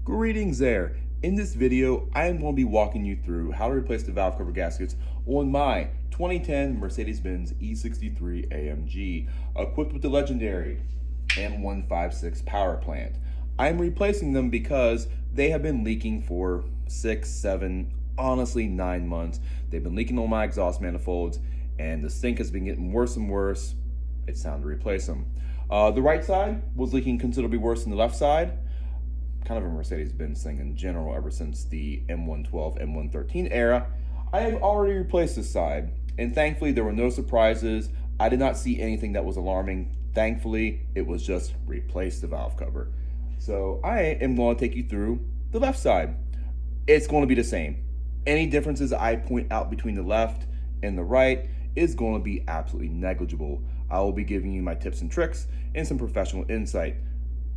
Greetings there. In this video, I am going to be walking you through how to replace the valve cover gaskets on my 2010 Mercedes-Benz E63 AMG, equipped with the legendary M156 power plant. I'm replacing them because they have been leaking for 6, 7, honestly 9 months. They've been leaking on my exhaust manifolds, and the stink has been getting worse and worse. It's time to replace them. The right side was leaking considerably worse than the left side. Kind of a Mercedes-Benz thing in general ever since the M112, M113 era. I have already replaced this side, and thankfully there were no surprises. I did not see anything that was alarming. Thankfully, it was just replace the valve cover. So I am going to take you through the left side. It's going to be the same. Any differences I point out between the left and the right is going to be absolutely negligible. I will be giving you my tips and tricks and some professional insight.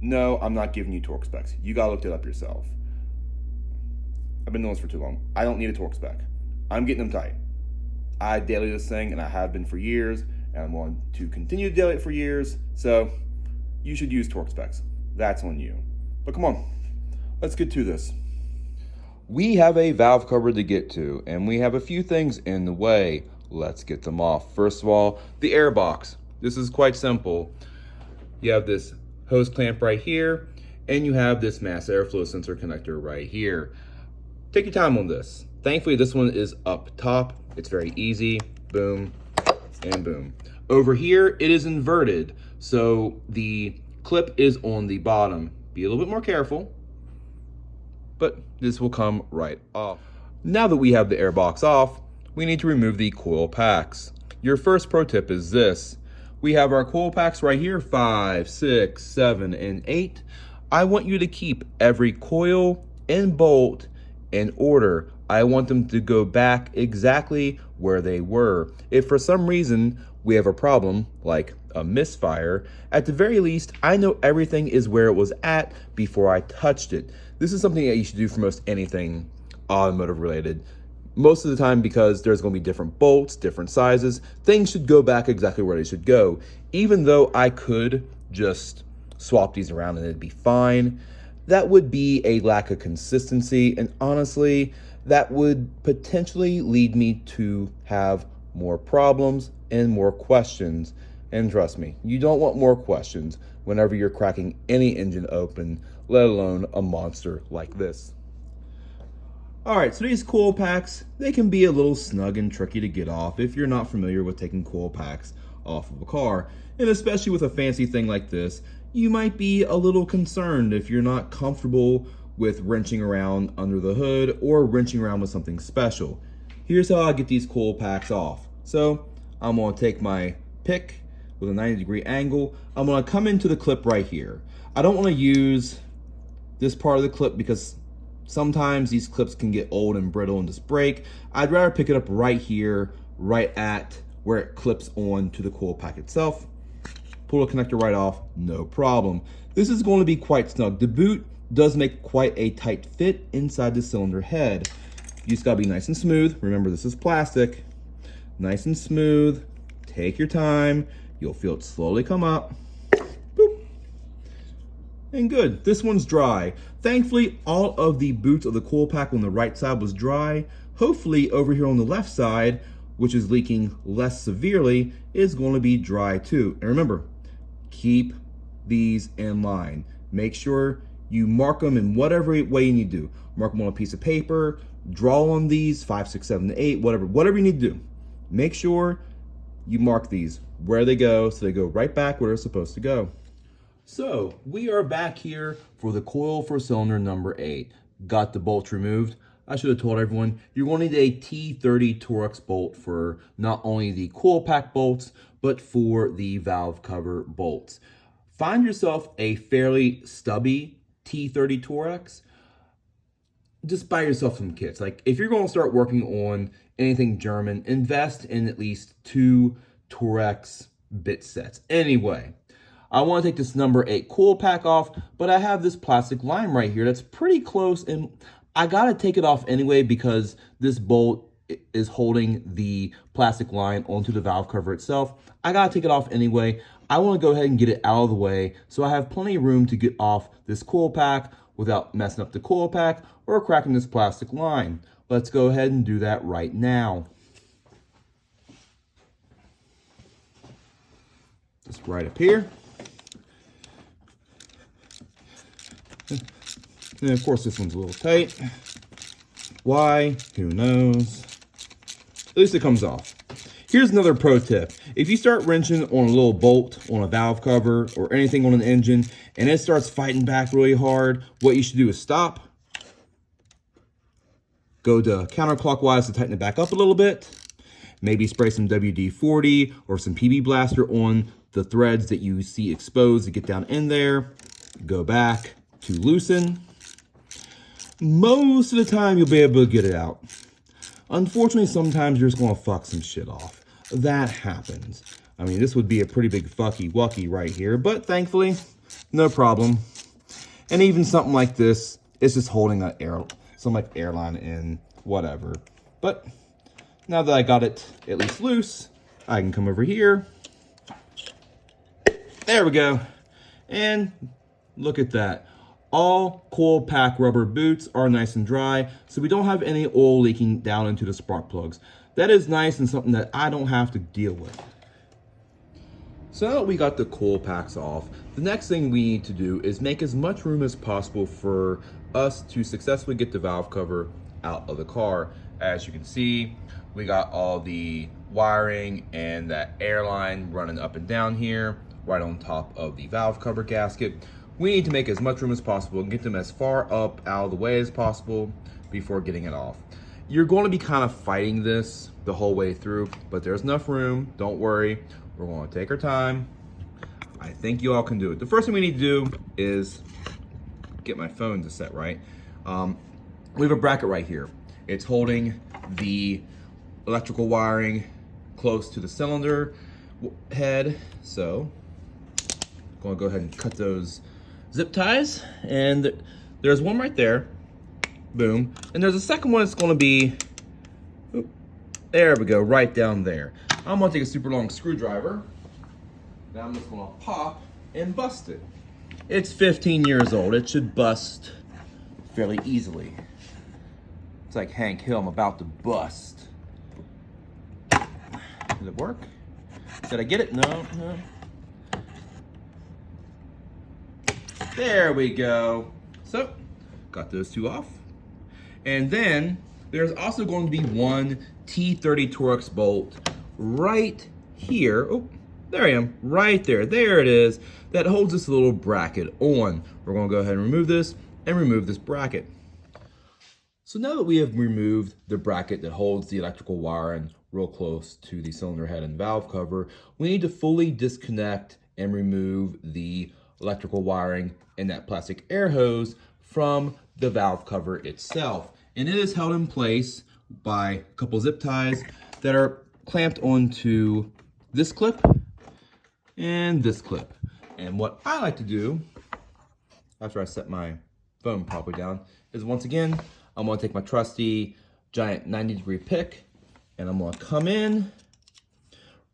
No, I'm not giving you torque specs. You gotta look it up yourself. I've been doing this for too long. I don't need a torque spec. I'm getting them tight. I daily this thing, and I have been for years, and I'm going to continue to daily it for years, so you should use torque specs. That's on you. But come on, let's get to this. We have a valve cover to get to, and we have a few things in the way. Let's get them off. First of all, the air box. This is quite simple. You have this hose clamp right here, and you have this mass airflow sensor connector right here. Take your time on this. Thankfully, this one is up top. It's very easy. Boom and boom. Over here, it is inverted, so the clip is on the bottom. Be a little bit more careful, but this will come right off. Now that we have the air box off, we need to remove the coil packs. Your first pro tip is this. We have our coil packs right here, 5, 6, 7, and 8. I want you to keep every coil and bolt in order. I want them to go back exactly where they were. If for some reason we have a problem, like a misfire, at the very least, I know everything is where it was at before I touched it. This is something that you should do for most anything automotive related. Most of the time, because there's going to be different bolts, different sizes, things should go back exactly where they should go. Even though I could just swap these around and it'd be fine, that would be a lack of consistency, and honestly, that would potentially lead me to have more problems and more questions. And trust me, you don't want more questions whenever you're cracking any engine open, let alone a monster like this. All right, so these coil packs, they can be a little snug and tricky to get off if you're not familiar with taking coil packs off of a car. And especially with a fancy thing like this, you might be a little concerned if you're not comfortable with wrenching around under the hood or wrenching around with something special. Here's how I get these coil packs off. So I'm gonna take my pick with a 90-degree angle. I'm gonna come into the clip right here. I don't wanna use this part of the clip because sometimes these clips can get old and brittle and just break. I'd rather pick it up right here, right at where it clips on to the coil pack itself. Pull the connector right off, no problem. This is going to be quite snug. The boot does make quite a tight fit inside the cylinder head. You just gotta be nice and smooth. Remember, this is plastic. Nice and smooth. Take your time. You'll feel it slowly come up. And good, this one's dry. Thankfully, all of the boots of the coil pack on the right side was dry. Hopefully over here on the left side, which is leaking less severely, is going to be dry too. And remember, keep these in line. Make sure you mark them in whatever way you need to do. Mark them on a piece of paper, draw on these, 5, 6, 7, 8, whatever you need to do. Make sure you mark these where they go so they go right back where they're supposed to go. So we are back here for the coil for cylinder number 8. Got the bolts removed. I should have told everyone, you're going to need a T30 Torx bolt for not only the coil pack bolts, but for the valve cover bolts. Find yourself a fairly stubby T30 Torx. Just buy yourself some kits. Like if you're going to start working on anything German, invest in at least 2 Torx bit sets. Anyway, I want to take this number 8 coil pack off, but I have this plastic line right here that's pretty close, and I gotta take it off anyway because this bolt is holding the plastic line onto the valve cover itself. I gotta take it off anyway. I want to go ahead and get it out of the way so I have plenty of room to get off this coil pack without messing up the coil pack or cracking this plastic line. Let's go ahead and do that right now. Just right up here. And of course this one's a little tight. Why? Who knows? At least it comes off. Here's another pro tip. If you start wrenching on a little bolt on a valve cover or anything on an engine and it starts fighting back really hard, what you should do is stop, go to counterclockwise to tighten it back up a little bit, maybe spray some WD-40 or some PB Blaster on the threads that you see exposed to get down in there, go back to loosen. Most of the time you'll be able to get it out. Unfortunately, sometimes you're just gonna fuck some shit off. That happens. I mean, this would be a pretty big fucky wucky right here, but thankfully, no problem. And even something like this, it's just holding an some like airline in, whatever. But now that I got it at least loose, I can come over here. There we go. And look at that. All coil pack rubber boots are nice and dry, so we don't have any oil leaking down into the spark plugs. That is nice and something that I don't have to deal with. So now that we got the coil packs off, the next thing we need to do is make as much room as possible for us to successfully get the valve cover out of the car. As you can see, we got all the wiring and that airline running up and down here, right on top of the valve cover gasket. We need to make as much room as possible and get them as far up out of the way as possible before getting it off. You're going to be kind of fighting this the whole way through, but there's enough room. Don't worry. We're going to take our time. I think you all can do it. The first thing we need to do is get my phone to set right. We have a bracket right here. It's holding the electrical wiring close to the cylinder head. So I'm going to go ahead and cut those zip ties, and there's one right there, boom, and there's a second one that's going to be, there we go, right down there. I'm going to take a super long screwdriver, now I'm just going to pop and bust it. It's 15 years old, it should bust fairly easily. It's like Hank Hill, I'm about to bust. Did it work? Did I get it? No. There we go. So, got those two off. And then, there's also going to be one T30 Torx bolt right here. Oh, there I am, right there. There it is. That holds this little bracket on. We're going to go ahead and remove this and remove this bracket. So now that we have removed the bracket that holds the electrical wiring real close to the cylinder head and valve cover, we need to fully disconnect and remove the electrical wiring and that plastic air hose from the valve cover itself. And it is held in place by a couple zip ties that are clamped onto this clip and this clip. And what I like to do, after I set my phone properly down, is once again, I'm gonna take my trusty giant 90-degree pick and I'm gonna come in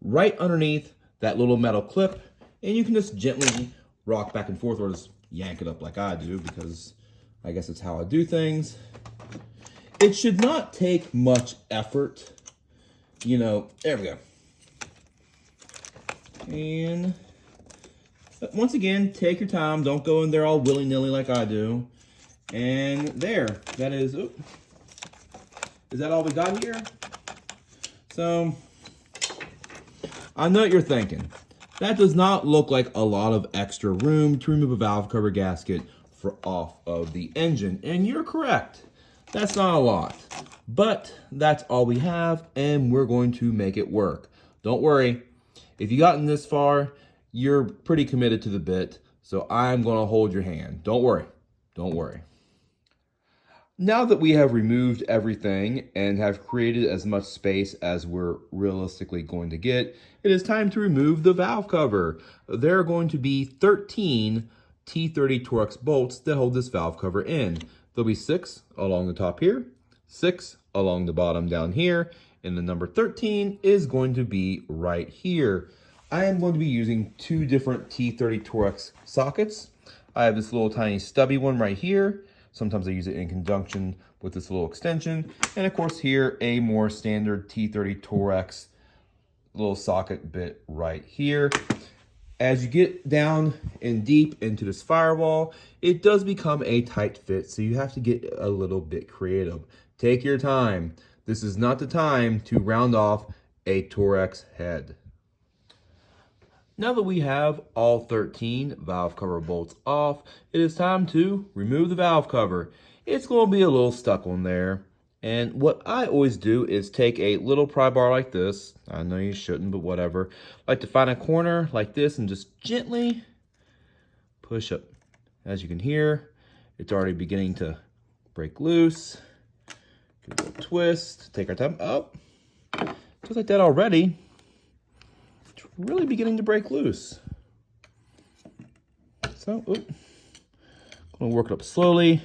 right underneath that little metal clip, and you can just gently rock back and forth or just yank it up like I do, because I guess it's how I do things. It should not take much effort. You know, there we go. And once again, take your time. Don't go in there all willy-nilly like I do. And there, that is, oh, is that all we got here? So, I know what you're thinking. That does not look like a lot of extra room to remove a valve cover gasket off of the engine. And you're correct. That's not a lot. But that's all we have, and we're going to make it work. Don't worry. If you've gotten this far, you're pretty committed to the bit, so I'm going to hold your hand. Don't worry. Don't worry. Now that we have removed everything and have created as much space as we're realistically going to get, it is time to remove the valve cover. There are going to be 13 T30 Torx bolts that hold this valve cover in. There'll be 6 along the top here, 6 along the bottom down here, and the number 13 is going to be right here. I am going to be using 2 different T30 Torx sockets. I have this little tiny stubby one right here. Sometimes I use it in conjunction with this little extension. And of course here, a more standard T30 Torex little socket bit right here. As you get down and deep into this firewall, it does become a tight fit, so you have to get a little bit creative. Take your time. This is not the time to round off a Torex head. Now that we have all 13 valve cover bolts off, it is time to remove the valve cover. It's going to be a little stuck on there. And what I always do is take a little pry bar like this. I know you shouldn't, but whatever. I like to find a corner like this and just gently push up. As you can hear, it's already beginning to break loose. Give it a little twist, take our time up. Just like that already. It's really beginning to break loose. So, gonna work it up slowly.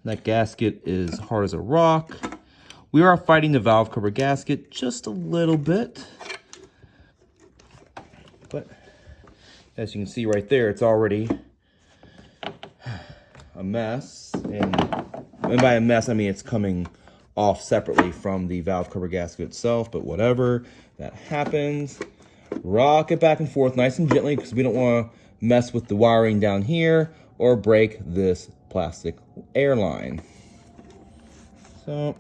That gasket is hard as a rock. We are fighting the valve cover gasket just a little bit. But as you can see right there, it's already a mess. And by a mess, I mean it's coming off separately from the valve cover gasket itself, but whatever, that happens. Rock it back and forth nice and gently because we don't want to mess with the wiring down here or break this plastic airline. So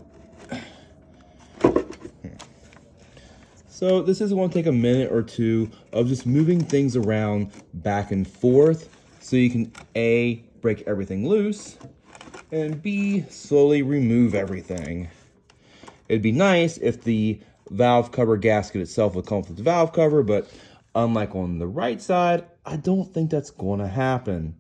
this is going to take a minute or two of just moving things around back and forth so you can A, break everything loose, and B, slowly remove everything. It'd be nice if the valve cover gasket itself would come with the valve cover, but unlike on the right side, I don't think that's going to happen.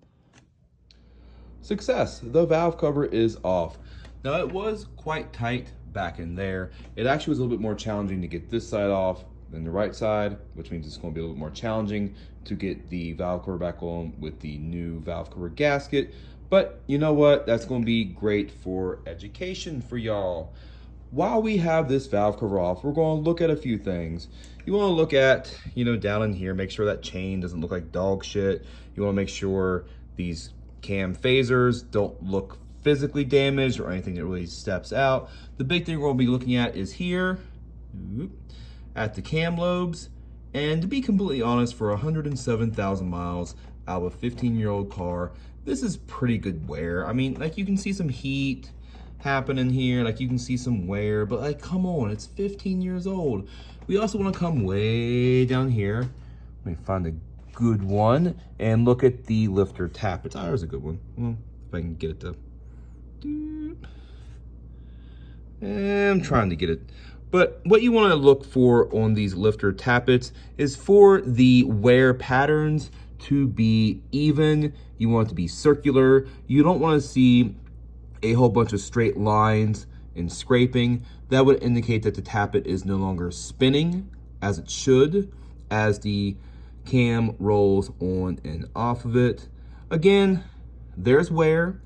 Success, the valve cover is off. Now it was quite tight back in there. It actually was a little bit more challenging to get this side off than the right side, which means it's going to be a little bit more challenging to get the valve cover back on with the new valve cover gasket. But you know what? That's going to be great for education for y'all. While we have this valve cover off, we're going to look at a few things. You want to look at, down in here, make sure that chain doesn't look like dog shit. You want to make sure these cam phasers don't look physically damaged or anything that really steps out. The big thing we're going to be looking at is here at the cam lobes. And to be completely honest, for 107,000 miles out of a 15-year-old car, this is pretty good wear. I mean, like, you can see some heat happening here, like you can see some wear, but like, come on, it's 15 years old. We also want to come way down here. Let me find a good one and look at the lifter tappets. Oh, there's a good one. Well, if I can get it to, I'm trying to get it. But what you want to look for on these lifter tappets is for the wear patterns to be even. You want it to be circular. You don't want to see a whole bunch of straight lines and scraping. That would indicate that the tappet is no longer spinning as it should as the cam rolls on and off of it. Again, there's wear,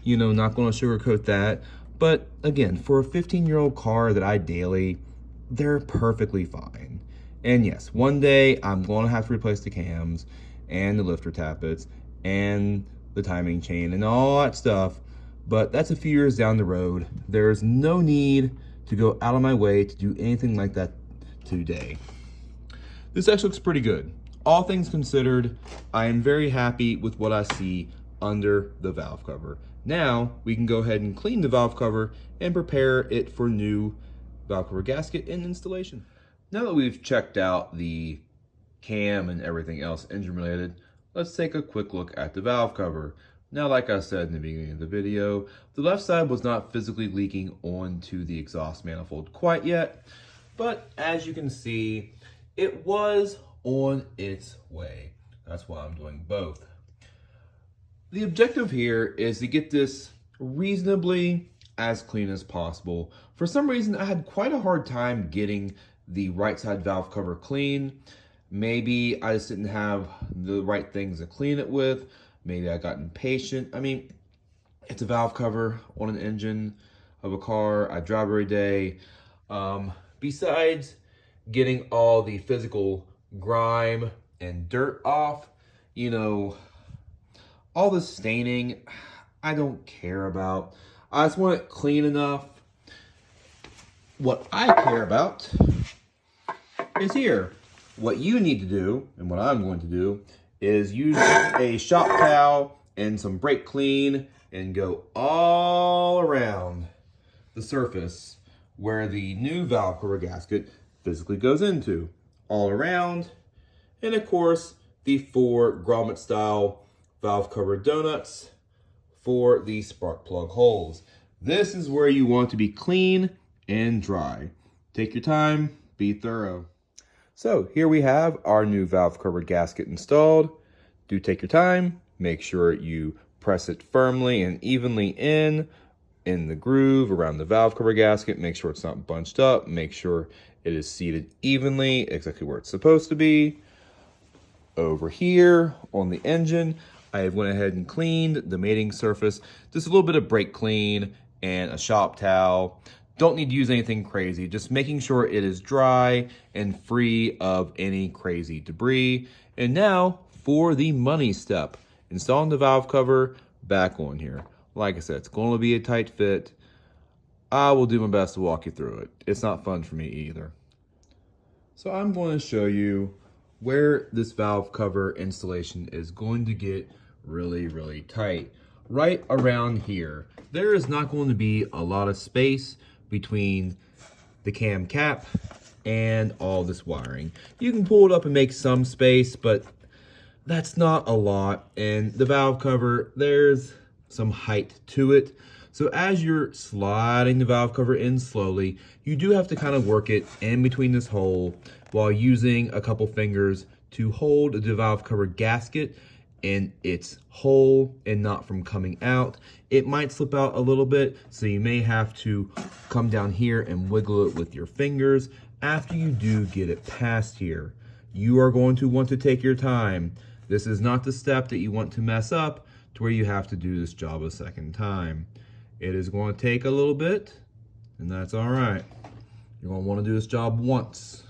not going to sugarcoat that. But again, for a 15-year-old car that I daily, they're perfectly fine. And yes, one day I'm going to have to replace the cams and the lifter tappets and the timing chain and all that stuff. But that's a few years down the road. There's no need to go out of my way to do anything like that today. This actually looks pretty good. All things considered, I am very happy with what I see under the valve cover. Now we can go ahead and clean the valve cover and prepare it for new valve cover gasket and installation. Now that we've checked out the cam and everything else engine related, let's take a quick look at the valve cover. Now, like I said in the beginning of the video, the left side was not physically leaking onto the exhaust manifold quite yet, but as you can see, it was on its way. That's why I'm doing both. The objective here is to get this reasonably as clean as possible. For some reason, I had quite a hard time getting the right side valve cover clean. Maybe I just didn't have the right things to clean it with. Maybe I got impatient. I mean, it's a valve cover on an engine of a car. I drive every day. Besides getting all the physical grime and dirt off, you know, all the staining, I don't care about. I just want it clean enough. What I care about is here. What you need to do, and what I'm going to do, is use a shop towel and some brake clean and go all around the surface where the new valve cover gasket physically goes into. All around, and of course, the 4 grommet style valve cover donuts for the spark plug holes. This is where you want to be clean and dry. Take your time, be thorough. So here we have our new valve cover gasket installed. Do take your time, make sure you press it firmly and evenly in the groove around the valve cover gasket. Make sure it's not bunched up, make sure it is seated evenly, exactly where it's supposed to be. Over here on the engine, I have went ahead and cleaned the mating surface. Just a little bit of brake clean and a shop towel. Don't need to use anything crazy, just making sure it is dry and free of any crazy debris. And now for the money step, installing the valve cover back on here. Like I said, it's going to be a tight fit. I will do my best to walk you through it. It's not fun for me either. So I'm going to show you where this valve cover installation is going to get really, really tight. Right around here. There is not going to be a lot of space between the cam cap and all this wiring. You can pull it up and make some space, but that's not a lot. And the valve cover, there's some height to it. So as you're sliding the valve cover in slowly, you do have to kind of work it in between this hole while using a couple fingers to hold the valve cover gasket in its hole and not from coming out. It might slip out a little bit, so you may have to come down here and wiggle it with your fingers. After you do get it past here, you are going to want to take your time. This is not the step that you want to mess up to where you have to do this job a second time. It is going to take a little bit, and that's all right. You're going to want to do this job once.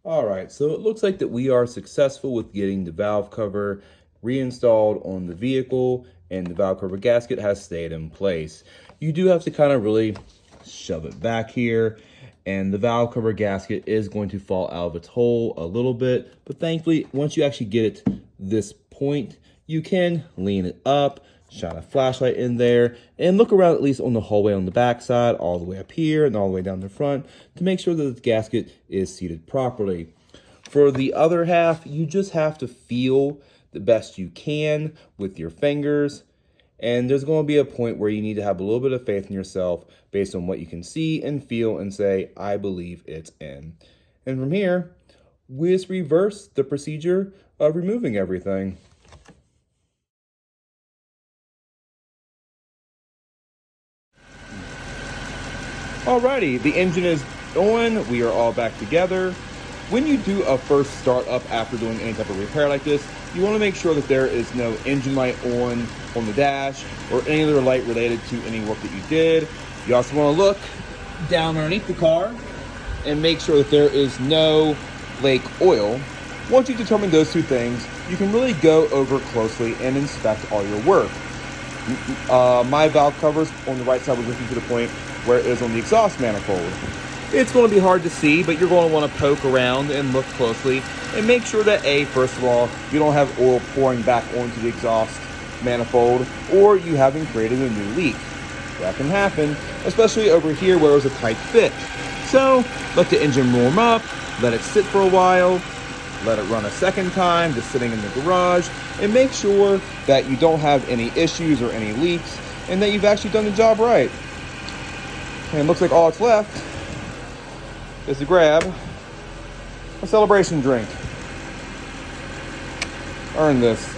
All right, so it looks like that we are successful with getting the valve cover reinstalled on the vehicle, and the valve cover gasket has stayed in place. You do have to kind of really shove it back here, and the valve cover gasket is going to fall out of its hole a little bit, but thankfully, once you actually get it this point, you can lean it up, shine a flashlight in there, and look around at least on the hallway on the back side, all the way up here and all the way down the front to make sure that the gasket is seated properly. For the other half, you just have to feel the best you can with your fingers, and there's going to be a point where you need to have a little bit of faith in yourself based on what you can see and feel and say, I believe it's in. And from here, we just reverse the procedure of removing everything. Alrighty, the engine is on, we are all back together. When you do a first start up after doing any type of repair like this, you want to make sure that there is no engine light on the dash or any other light related to any work that you did. You also want to look down underneath the car and make sure that there is no lake oil. Once you determine those two things, you can really go over closely and inspect all your work. My valve covers on the right side was looking to the point where it is on the exhaust manifold. It's going to be hard to see, but you're going to want to poke around and look closely and make sure that first of all, you don't have oil pouring back onto the exhaust manifold or you haven't created a new leak. That can happen, especially over here where it was a tight fit. So let the engine warm up, let it sit for a while, let it run a second time, just sitting in the garage, and make sure that you don't have any issues or any leaks and that you've actually done the job right. And it looks like all that's left is to grab a celebration drink. Earn this.